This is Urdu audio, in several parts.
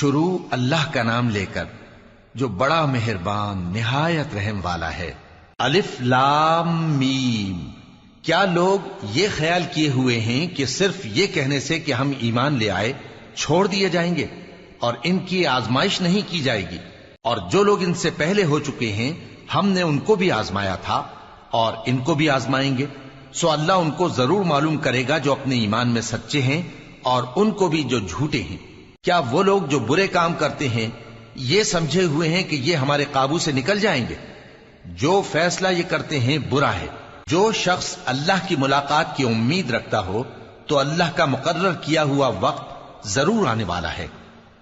شروع اللہ کا نام لے کر جو بڑا مہربان نہایت رحم والا ہے۔ الف لام میم۔ کیا لوگ یہ خیال کیے ہوئے ہیں کہ صرف یہ کہنے سے کہ ہم ایمان لے آئے چھوڑ دیے جائیں گے اور ان کی آزمائش نہیں کی جائے گی؟ اور جو لوگ ان سے پہلے ہو چکے ہیں ہم نے ان کو بھی آزمایا تھا اور ان کو بھی آزمائیں گے، سو اللہ ان کو ضرور معلوم کرے گا جو اپنے ایمان میں سچے ہیں اور ان کو بھی جو جھوٹے ہیں۔ کیا وہ لوگ جو برے کام کرتے ہیں یہ سمجھے ہوئے ہیں کہ یہ ہمارے قابو سے نکل جائیں گے؟ جو فیصلہ یہ کرتے ہیں برا ہے۔ جو شخص اللہ کی ملاقات کی امید رکھتا ہو تو اللہ کا مقرر کیا ہوا وقت ضرور آنے والا ہے،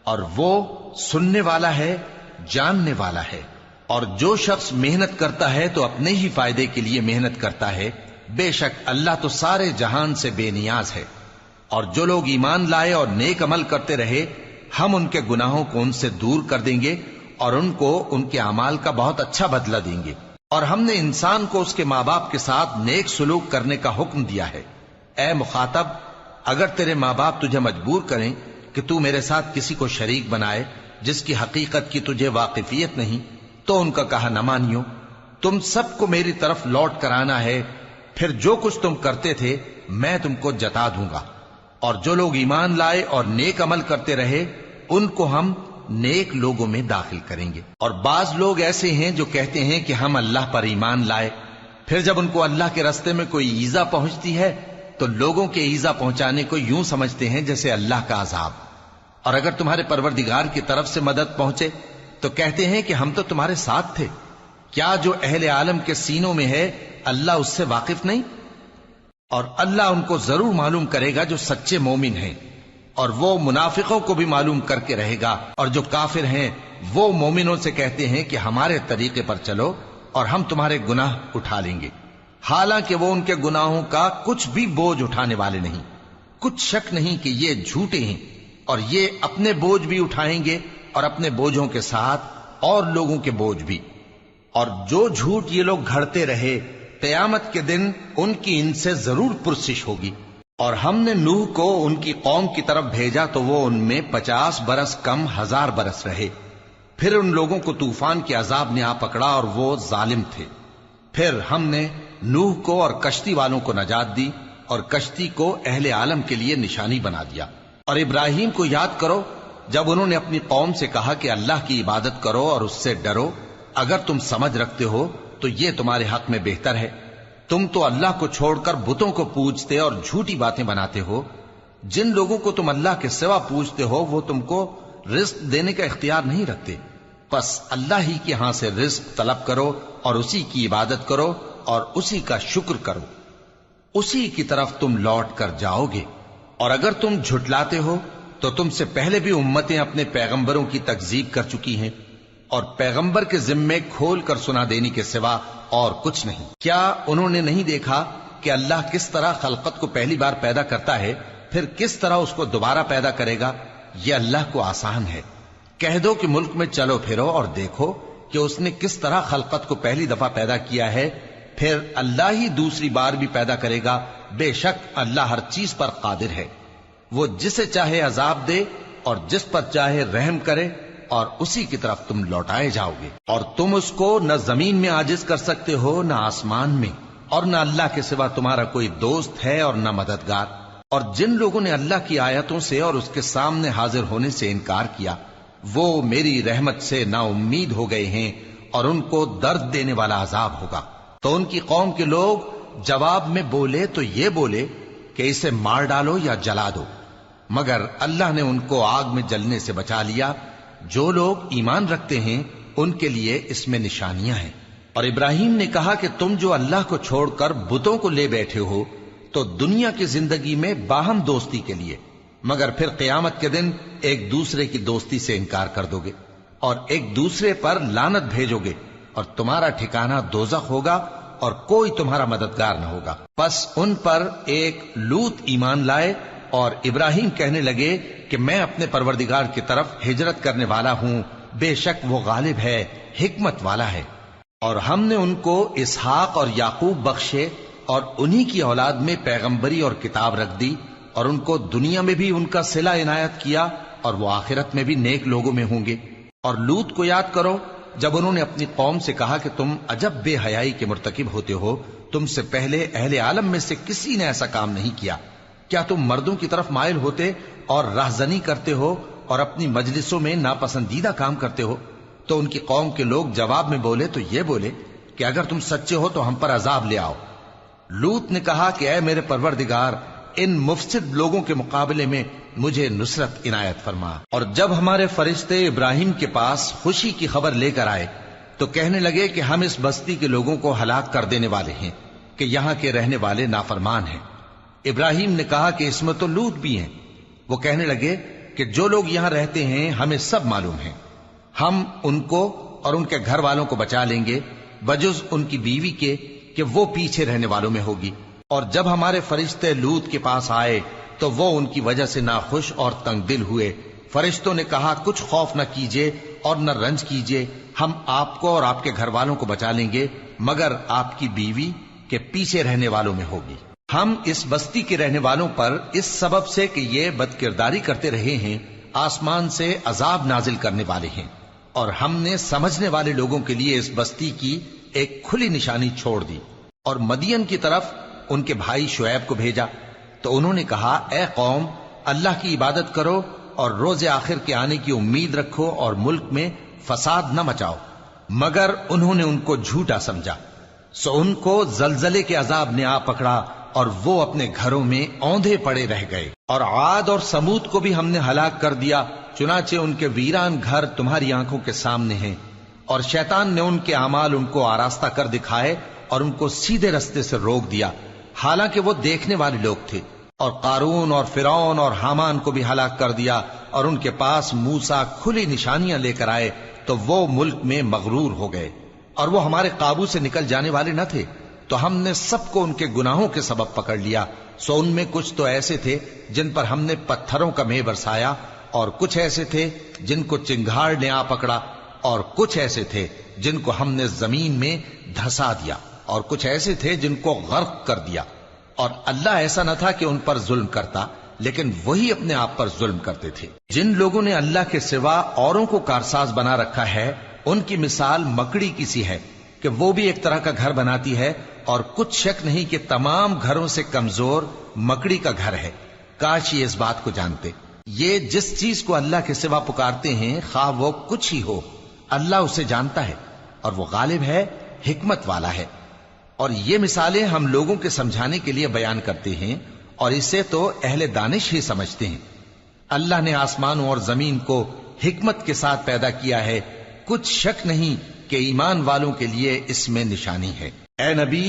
اور وہ سننے والا ہے، جاننے والا ہے۔ اور جو شخص محنت کرتا ہے تو اپنے ہی فائدے کے لیے محنت کرتا ہے، بے شک اللہ تو سارے جہان سے بے نیاز ہے۔ اور جو لوگ ایمان لائے اور نیک عمل کرتے رہے ہم ان کے گناہوں کو ان سے دور کر دیں گے اور ان کو ان کے اعمال کا بہت اچھا بدلہ دیں گے۔ اور ہم نے انسان کو اس کے ماں باپ کے ساتھ نیک سلوک کرنے کا حکم دیا ہے۔ اے مخاطب، اگر تیرے ماں باپ تجھے مجبور کریں کہ تو میرے ساتھ کسی کو شریک بنائے جس کی حقیقت کی تجھے واقفیت نہیں تو ان کا کہا نہ مانیو۔ تم سب کو میری طرف لوٹ کر آنا ہے، پھر جو کچھ تم کرتے تھے میں تم کو جتا دوں گا۔ اور جو لوگ ایمان لائے اور نیک عمل کرتے رہے ان کو ہم نیک لوگوں میں داخل کریں گے۔ اور بعض لوگ ایسے ہیں جو کہتے ہیں کہ ہم اللہ پر ایمان لائے، پھر جب ان کو اللہ کے راستے میں کوئی ایذا پہنچتی ہے تو لوگوں کے ایذا پہنچانے کو یوں سمجھتے ہیں جیسے اللہ کا عذاب۔ اور اگر تمہارے پروردگار کی طرف سے مدد پہنچے تو کہتے ہیں کہ ہم تو تمہارے ساتھ تھے۔ کیا جو اہل عالم کے سینوں میں ہے اللہ اس سے واقف نہیں؟ اور اللہ ان کو ضرور معلوم کرے گا جو سچے مومن ہیں، اور وہ منافقوں کو بھی معلوم کر کے رہے گا۔ اور جو کافر ہیں وہ مومنوں سے کہتے ہیں کہ ہمارے طریقے پر چلو اور ہم تمہارے گناہ اٹھا لیں گے، حالانکہ وہ ان کے گناہوں کا کچھ بھی بوجھ اٹھانے والے نہیں۔ کچھ شک نہیں کہ یہ جھوٹے ہیں، اور یہ اپنے بوجھ بھی اٹھائیں گے اور اپنے بوجھوں کے ساتھ اور لوگوں کے بوجھ بھی۔ اور جو جھوٹ یہ لوگ گھڑتے رہے قیامت کے دن ان کی ان سے ضرور پرسش ہوگی۔ اور ہم نے نوح کو ان کی قوم کی طرف بھیجا تو وہ ان میں 50 برس کم 1000 برس رہے۔ پھر ان لوگوں کو طوفان کے عذاب نے آ پکڑا اور وہ ظالم تھے۔ پھر ہم نے نوح کو اور کشتی والوں کو نجات دی اور کشتی کو اہل عالم کے لیے نشانی بنا دیا۔ اور ابراہیم کو یاد کرو جب انہوں نے اپنی قوم سے کہا کہ اللہ کی عبادت کرو اور اس سے ڈرو، اگر تم سمجھ رکھتے ہو تو یہ تمہارے حق میں بہتر ہے۔ تم تو اللہ کو چھوڑ کر بتوں کو پوجتے اور جھوٹی باتیں بناتے ہو۔ جن لوگوں کو تم اللہ کے سوا پوجتے ہو وہ تم کو رزق دینے کا اختیار نہیں رکھتے، پس اللہ ہی کے ہاں سے رزق طلب کرو اور اسی کی عبادت کرو اور اسی کا شکر کرو، اسی کی طرف تم لوٹ کر جاؤ گے۔ اور اگر تم جھٹلاتے ہو تو تم سے پہلے بھی امتیں اپنے پیغمبروں کی تکذیب کر چکی ہیں، اور پیغمبر کے ذمے کھول کر سنا دینے کے سوا اور کچھ نہیں۔ کیا انہوں نے نہیں دیکھا کہ اللہ کس طرح خلقت کو پہلی بار پیدا کرتا ہے پھر کس طرح اس کو دوبارہ پیدا کرے گا؟ یہ اللہ کو آسان ہے۔ کہہ دو کہ ملک میں چلو پھرو اور دیکھو کہ اس نے کس طرح خلقت کو پہلی دفعہ پیدا کیا ہے، پھر اللہ ہی دوسری بار بھی پیدا کرے گا۔ بے شک اللہ ہر چیز پر قادر ہے۔ وہ جسے چاہے عذاب دے اور جس پر چاہے رحم کرے، اور اسی کی طرف تم لوٹائے جاؤ گے۔ اور تم اس کو نہ زمین میں عاجز کر سکتے ہو نہ آسمان میں، اور نہ اللہ کے سوا تمہارا کوئی دوست ہے اور نہ مددگار۔ اور جن لوگوں نے اللہ کی آیتوں سے اور اس کے سامنے حاضر ہونے سے انکار کیا وہ میری رحمت سے نا امید ہو گئے ہیں اور ان کو درد دینے والا عذاب ہوگا۔ تو ان کی قوم کے لوگ جواب میں بولے تو یہ بولے کہ اسے مار ڈالو یا جلا دو، مگر اللہ نے ان کو آگ میں جلنے سے بچا لیا۔ جو لوگ ایمان رکھتے ہیں ان کے لیے اس میں نشانیاں ہیں۔ اور ابراہیم نے کہا کہ تم جو اللہ کو چھوڑ کر بتوں کو لے بیٹھے ہو تو دنیا کی زندگی میں باہم دوستی کے لیے، مگر پھر قیامت کے دن ایک دوسرے کی دوستی سے انکار کر دو گے اور ایک دوسرے پر لعنت بھیجو گے، اور تمہارا ٹھکانہ دوزخ ہوگا اور کوئی تمہارا مددگار نہ ہوگا۔ پس ان پر ایک لوط ایمان لائے اور ابراہیم کہنے لگے کہ میں اپنے پروردگار کی طرف ہجرت کرنے والا ہوں، بے شک وہ غالب ہے، حکمت والا ہے۔ اور ہم نے ان کو اسحاق اور یعقوب بخشے اور انہی کی اولاد میں پیغمبری اور کتاب رکھ دی، اور ان کو دنیا میں بھی ان کا صلہ عنایت کیا اور وہ آخرت میں بھی نیک لوگوں میں ہوں گے۔ اور لوط کو یاد کرو جب انہوں نے اپنی قوم سے کہا کہ تم عجب بے حیائی کے مرتکب ہوتے ہو، تم سے پہلے اہل عالم میں سے کسی نے ایسا کام نہیں کیا۔ کیا تم مردوں کی طرف مائل ہوتے اور راہزنی کرتے ہو اور اپنی مجلسوں میں ناپسندیدہ کام کرتے ہو؟ تو ان کی قوم کے لوگ جواب میں بولے تو یہ بولے کہ اگر تم سچے ہو تو ہم پر عذاب لے آؤ۔ لوط نے کہا کہ اے میرے پروردگار، ان مفسد لوگوں کے مقابلے میں مجھے نصرت عنایت فرما۔ اور جب ہمارے فرشتے ابراہیم کے پاس خوشی کی خبر لے کر آئے تو کہنے لگے کہ ہم اس بستی کے لوگوں کو ہلاک کر دینے والے ہیں کہ یہاں کے رہنے والے نافرمان ہیں۔ ابراہیم نے کہا کہ اس میں تو لوط بھی ہیں۔ وہ کہنے لگے کہ جو لوگ یہاں رہتے ہیں ہمیں سب معلوم ہیں، ہم ان کو اور ان کے گھر والوں کو بچا لیں گے بجز ان کی بیوی کے کہ وہ پیچھے رہنے والوں میں ہوگی۔ اور جب ہمارے فرشتے لوط کے پاس آئے تو وہ ان کی وجہ سے ناخوش اور تنگ دل ہوئے۔ فرشتوں نے کہا کچھ خوف نہ کیجیے اور نہ رنج کیجیے، ہم آپ کو اور آپ کے گھر والوں کو بچا لیں گے مگر آپ کی بیوی کے پیچھے رہنے والوں میں ہوگی۔ ہم اس بستی کے رہنے والوں پر اس سبب سے کہ یہ بد کرداری کرتے رہے ہیں آسمان سے عذاب نازل کرنے والے ہیں، اور ہم نے سمجھنے والے لوگوں کے لیے اس بستی کی ایک کھلی نشانی چھوڑ دی۔ اور مدین کی طرف ان کے بھائی شعیب کو بھیجا تو انہوں نے کہا اے قوم، اللہ کی عبادت کرو اور روز آخر کے آنے کی امید رکھو اور ملک میں فساد نہ مچاؤ، مگر انہوں نے ان کو جھوٹا سمجھا، سو ان کو زلزلے کے عذاب نے آ پکڑا اور وہ اپنے گھروں میں اوندھے پڑے رہ گئے۔ اور عاد اور سمود کو بھی ہم نے ہلاک کر دیا، چنانچہ ان کے ویران گھر تمہاری آنکھوں کے سامنے ہیں، اور شیطان نے ان کے اعمال ان کو آراستہ کر دکھائے اور ان کو سیدھے رستے سے روک دیا، حالانکہ وہ دیکھنے والے لوگ تھے۔ اور قارون اور فرعون اور حامان کو بھی ہلاک کر دیا، اور ان کے پاس موسیٰ کھلی نشانیاں لے کر آئے تو وہ ملک میں مغرور ہو گئے، اور وہ ہمارے قابو سے نکل جانے والے نہ تھے، تو ہم نے سب کو ان کے گناہوں کے سبب پکڑ لیا۔ سو ان میں کچھ تو ایسے تھے جن پر ہم نے پتھروں کا مے برسایا، اور کچھ ایسے تھے جن کو چنگھاڑ نے آ پکڑا، اور کچھ ایسے تھے جن کو ہم نے زمین میں دھسا دیا، اور کچھ ایسے تھے جن کو غرق کر دیا۔ اور اللہ ایسا نہ تھا کہ ان پر ظلم کرتا، لیکن وہی اپنے آپ پر ظلم کرتے تھے۔ جن لوگوں نے اللہ کے سوا اوروں کو کارساز بنا رکھا ہے، ان کی مثال مکڑی کی سی ہے کہ وہ بھی ایک طرح کا گھر بناتی ہے، اور کچھ شک نہیں کہ تمام گھروں سے کمزور مکڑی کا گھر ہے۔ کاش یہ اس بات کو جانتے۔ یہ جس چیز کو اللہ کے سوا پکارتے ہیں خواہ وہ کچھ ہی ہو، اللہ اسے جانتا ہے، اور وہ غالب ہے، حکمت والا ہے۔ اور یہ مثالیں ہم لوگوں کے سمجھانے کے لیے بیان کرتے ہیں، اور اسے تو اہل دانش ہی سمجھتے ہیں۔ اللہ نے آسمانوں اور زمین کو حکمت کے ساتھ پیدا کیا ہے، کچھ شک نہیں کہ ایمان والوں کے لیے اس میں نشانی ہے۔ اے نبی،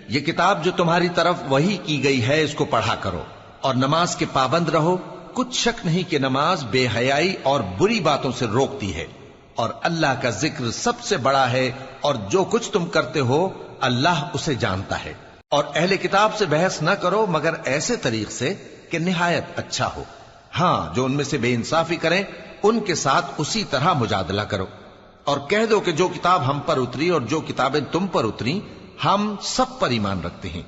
یہ کتاب جو تمہاری طرف وحی کی گئی ہے اس کو پڑھا کرو، اور نماز کے پابند رہو، کچھ شک نہیں کہ نماز بے حیائی اور بری باتوں سے روکتی ہے، اور اللہ کا ذکر سب سے بڑا ہے، اور جو کچھ تم کرتے ہو اللہ اسے جانتا ہے۔ اور اہل کتاب سے بحث نہ کرو مگر ایسے طریق سے کہ نہایت اچھا ہو، ہاں جو ان میں سے بے انصافی کریں ان کے ساتھ اسی طرح مجادلہ کرو، اور کہہ دو کہ جو کتاب ہم پر اتری اور جو کتابیں تم پر اتری ہم سب پر ایمان رکھتے ہیں،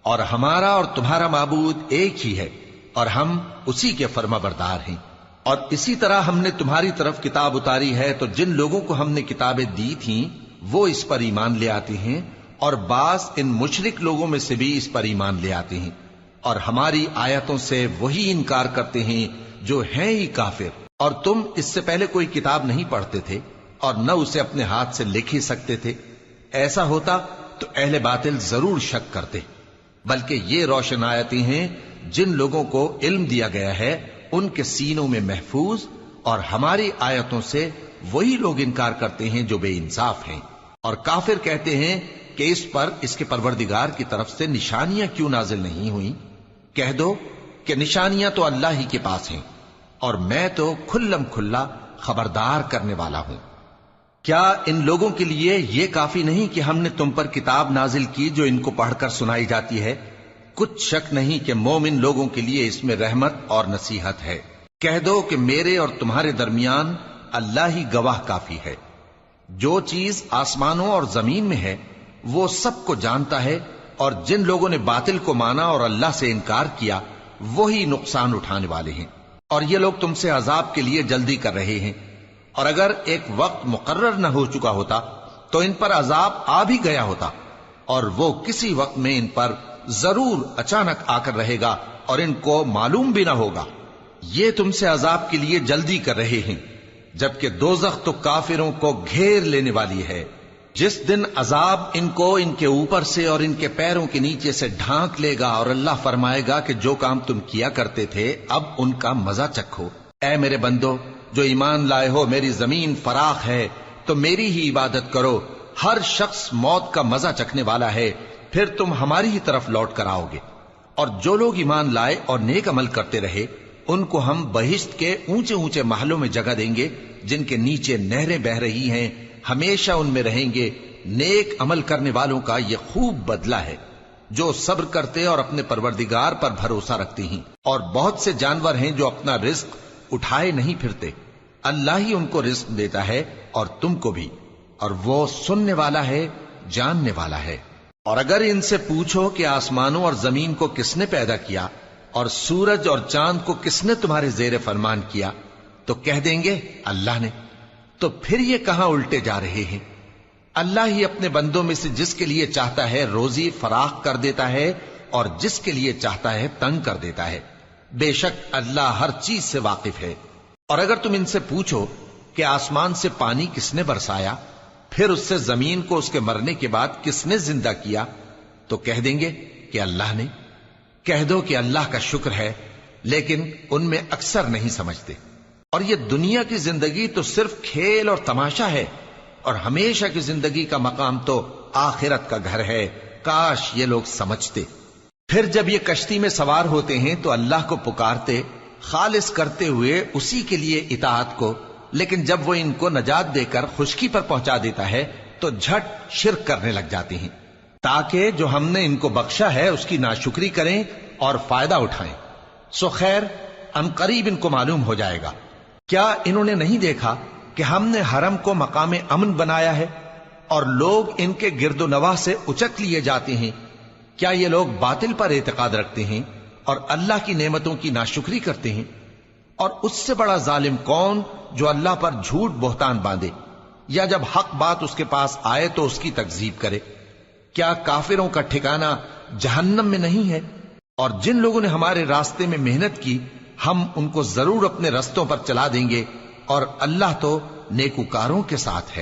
اور ہمارا اور تمہارا معبود ایک ہی ہے، اور ہم اسی کے فرما بردار ہیں۔ اور اسی طرح ہم نے تمہاری طرف کتاب اتاری ہے تو جن لوگوں کو ہم نے کتابیں دی تھیں وہ اس پر ایمان لے آتے ہیں، اور بعض ان مشرک لوگوں میں سے بھی اس پر ایمان لے آتے ہیں، اور ہماری آیتوں سے وہی انکار کرتے ہیں جو ہیں ہی کافر۔ اور تم اس سے پہلے کوئی کتاب نہیں پڑھتے تھے اور نہ اسے اپنے ہاتھ سے لکھ ہی سکتے تھے، ایسا ہوتا تو اہل باطل ضرور شک کرتے، بلکہ یہ روشن آیتیں ہیں جن لوگوں کو علم دیا گیا ہے ان کے سینوں میں محفوظ، اور ہماری آیتوں سے وہی لوگ انکار کرتے ہیں جو بے انصاف ہیں۔ اور کافر کہتے ہیں کہ اس پر اس کے پروردگار کی طرف سے نشانیاں کیوں نازل نہیں ہوئیں؟ کہہ دو کہ نشانیاں تو اللہ ہی کے پاس ہیں، اور میں تو کھلم کھلا خبردار کرنے والا ہوں۔ کیا ان لوگوں کے لیے یہ کافی نہیں کہ ہم نے تم پر کتاب نازل کی جو ان کو پڑھ کر سنائی جاتی ہے؟ کچھ شک نہیں کہ مومن لوگوں کے لیے اس میں رحمت اور نصیحت ہے۔ کہہ دو کہ میرے اور تمہارے درمیان اللہ ہی گواہ کافی ہے، جو چیز آسمانوں اور زمین میں ہے وہ سب کو جانتا ہے، اور جن لوگوں نے باطل کو مانا اور اللہ سے انکار کیا وہی نقصان اٹھانے والے ہیں۔ اور یہ لوگ تم سے عذاب کے لیے جلدی کر رہے ہیں، اور اگر ایک وقت مقرر نہ ہو چکا ہوتا تو ان پر عذاب آ بھی گیا ہوتا، اور وہ کسی وقت میں ان پر ضرور اچانک آ کر رہے گا اور ان کو معلوم بھی نہ ہوگا۔ یہ تم سے عذاب کے لیے جلدی کر رہے ہیں، جبکہ دوزخ تو کافروں کو گھیر لینے والی ہے۔ جس دن عذاب ان کو ان کے اوپر سے اور ان کے پیروں کے نیچے سے ڈھانک لے گا، اور اللہ فرمائے گا کہ جو کام تم کیا کرتے تھے اب ان کا مزہ چکھو۔ اے میرے بندو جو ایمان لائے ہو، میری زمین فراخ ہے تو میری ہی عبادت کرو۔ ہر شخص موت کا مزہ چکھنے والا ہے، پھر تم ہماری ہی طرف لوٹ کر آؤ گے۔ اور جو لوگ ایمان لائے اور نیک عمل کرتے رہے، ان کو ہم بہشت کے اونچے اونچے محلوں میں جگہ دیں گے، جن کے نیچے نہریں بہ رہی ہیں، ہمیشہ ان میں رہیں گے۔ نیک عمل کرنے والوں کا یہ خوب بدلہ ہے، جو صبر کرتے اور اپنے پروردگار پر بھروسہ رکھتے ہیں۔ اور بہت سے جانور ہیں جو اپنا رزق اٹھائے نہیں پھرتے، اللہ ہی ان کو رزق دیتا ہے اور تم کو بھی، اور وہ سننے والا ہے، جاننے والا ہے۔ اور اگر ان سے پوچھو کہ آسمانوں اور زمین کو کس نے پیدا کیا اور سورج اور چاند کو کس نے تمہارے زیر فرمان کیا، تو کہہ دیں گے اللہ نے۔ تو پھر یہ کہاں الٹے جا رہے ہیں؟ اللہ ہی اپنے بندوں میں سے جس کے لیے چاہتا ہے روزی فراخ کر دیتا ہے، اور جس کے لیے چاہتا ہے تنگ کر دیتا ہے۔ بے شک اللہ ہر چیز سے واقف ہے۔ اور اگر تم ان سے پوچھو کہ آسمان سے پانی کس نے برسایا، پھر اس سے زمین کو اس کے مرنے کے بعد کس نے زندہ کیا، تو کہہ دیں گے کہ اللہ نے۔ کہہ دو کہ اللہ کا شکر ہے، لیکن ان میں اکثر نہیں سمجھتے۔ اور یہ دنیا کی زندگی تو صرف کھیل اور تماشا ہے، اور ہمیشہ کی زندگی کا مقام تو آخرت کا گھر ہے۔ کاش یہ لوگ سمجھتے۔ پھر جب یہ کشتی میں سوار ہوتے ہیں تو اللہ کو پکارتے، خالص کرتے ہوئے اسی کے لیے اطاعت کو، لیکن جب وہ ان کو نجات دے کر خشکی پر پہنچا دیتا ہے تو جھٹ شرک کرنے لگ جاتے ہیں، تاکہ جو ہم نے ان کو بخشا ہے اس کی ناشکری کریں اور فائدہ اٹھائیں۔ سو خیر ان قریب ان کو معلوم ہو جائے گا۔ کیا انہوں نے نہیں دیکھا کہ ہم نے حرم کو مقام امن بنایا ہے اور لوگ ان کے گرد و نواح سے اچک لیے جاتے ہیں؟ کیا یہ لوگ باطل پر اعتقاد رکھتے ہیں اور اللہ کی نعمتوں کی ناشکری کرتے ہیں؟ اور اس سے بڑا ظالم کون جو اللہ پر جھوٹ بہتان باندھے، یا جب حق بات اس کے پاس آئے تو اس کی تکذیب کرے؟ کیا کافروں کا ٹھکانہ جہنم میں نہیں ہے؟ اور جن لوگوں نے ہمارے راستے میں محنت کی، ہم ان کو ضرور اپنے رستوں پر چلا دیں گے، اور اللہ تو نیکوکاروں کے ساتھ ہے۔